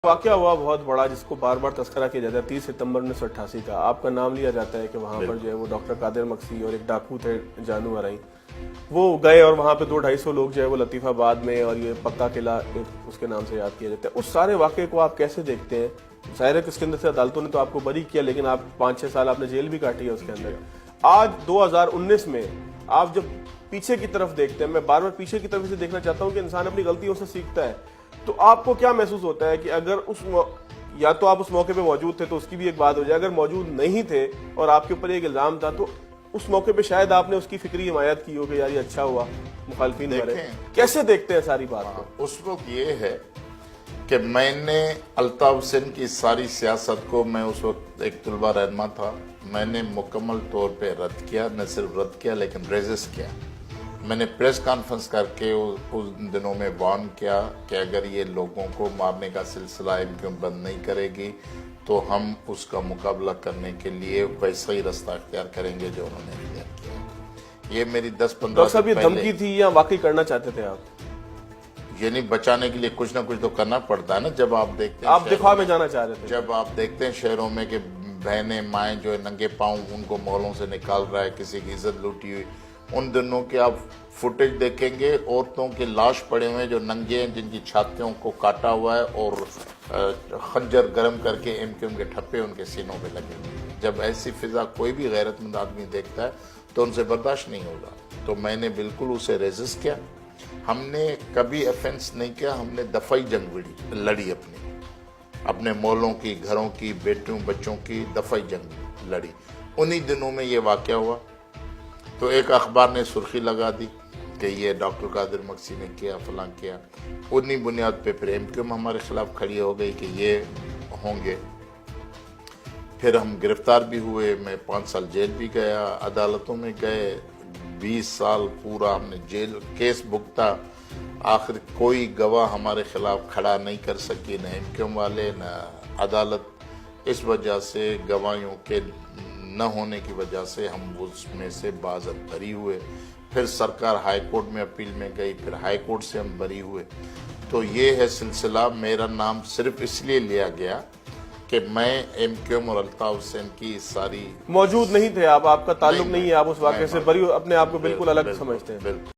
واقعہ ہوا بہت بڑا جس کو بار بار تذکرہ کیا جاتا ہے 30 ستمبر 1988 کا. آپ کا نام لیا جاتا ہے کہ وہاں پر جو ہے وہ ڈاکٹر قادر مکسی اور ایک ڈاکو تھے جانو ارائیں وہ گئے اور وہاں پہ 200-250 لوگ جو ہے وہ لطیف آباد میں اور یہ پکا قلعہ اس کے نام سے یاد کیا جاتا ہے. اس سارے واقعے کو آپ کیسے دیکھتے ہیں؟ ظاہر ہے کہ اس کے اندر سے عدالتوں نے تو آپ کو بری کیا لیکن آپ 5-6 سال آپ نے جیل بھی کاٹی ہے اس کے اندر. آج 2019 میں آپ جب پیچھے کی طرف دیکھتے ہیں, میں بار بار پیچھے کی طرف سے دیکھنا چاہتا ہوں کہ انسان اپنی غلطیوں سے سیکھتا ہے, تو آپ کو کیا محسوس ہوتا ہے کہ اگر یا تو آپ اس موقع پہ موجود تھے تو اس کی بھی ایک بات ہو جائے, اگر موجود نہیں تھے اور آپ کے اوپر ایک الزام تھا تو اس موقع پہ شاید آپ نے اس کی فکری حمایت کی ہو کہ یار یہ اچھا ہوا مخالفین مرے. کیسے دیکھتے ہیں ساری بات کو؟ اس وقت یہ ہے کہ میں نے الطاف حسین کی ساری سیاست کو, میں اس وقت ایک طلبہ رہنما تھا, میں نے مکمل طور پہ رد کیا. نہ صرف رد کیا لیکن ریزسٹ کیا. میں نے پریس کانفرنس کر کے اس دنوں میں وارن کیا کہ اگر یہ لوگوں کو مارنے کا سلسلہ MKM بند نہیں کرے گی تو ہم اس کا مقابلہ کرنے کے لیے ویسا ہی رستہ اختیار کریں گے جو انہوں نے اختیار کیا. یہ میری 10-15 ڈاکٹر صاحب یہ دھمکی تھی یا واقعی کرنا چاہتے تھے آپ؟ یعنی بچانے کے لیے کچھ نہ کچھ تو کرنا پڑتا ہے نا. جب آپ دیکھتے ہیں آپ دفاع میں جانا چاہ رہے تھے, جب آپ دیکھتے ہیں شہروں میں کہ بہنیں مائیں جو ہے ننگے پاؤں ان کو محلوں سے نکال رہا ہے, کسی کی عزت لوٹی ہوئی, ان دنوں کے آپ فوٹیج دیکھیں گے عورتوں کے لاش پڑے ہوئے جو ننگے ہیں, جن کی چھاتیوں کو کاٹا ہوا ہے اور خنجر گرم کر کے MKM کے ٹھپے ان کے سینوں پہ لگے ہوئے. جب ایسی فضا کوئی بھی غیرت مند آدمی دیکھتا ہے تو ان سے برداشت نہیں ہوگا. تو میں نے بالکل اسے ریزسٹ کیا. ہم نے کبھی افینس نہیں کیا, ہم نے دفاعی جنگ لڑی, اپنے مولوں کی, گھروں کی, بیٹوں بچوں کی دفاعی جنگ لڑی. انہی دنوں میں یہ واقعہ ہوا تو ایک اخبار نے سرخی لگا دی کہ یہ ڈاکٹر قادر مکسی نے کیا, فلاں کیا. انہی بنیاد پہ پھر MKM ہمارے خلاف کھڑی ہو گئی کہ یہ ہوں گے. پھر ہم گرفتار بھی ہوئے, میں 5 سال جیل بھی گیا, عدالتوں میں گئے, 20 سال پورا ہم نے جیل کیس بھگتا. آخر کوئی گواہ ہمارے خلاف کھڑا نہیں کر سکی, نہ MKM والے نہ عدالت. اس وجہ سے گواہیوں کے نہ ہونے کی وجہ سے ہم اس میں سے بازت بری ہوئے. پھر سرکار ہائی کورٹ میں اپیل میں گئی, پھر ہائی کورٹ سے ہم بری ہوئے. تو یہ ہے سلسلہ. میرا نام صرف اس لیے لیا گیا کہ میں MKM اور الطاف حسین کی ساری موجود نہیں تھے آپ, آپ کا تعلق نہیں ہے, آپ اس واقعے سے بری اپنے آپ کو بالکل الگ سمجھتے ہیں.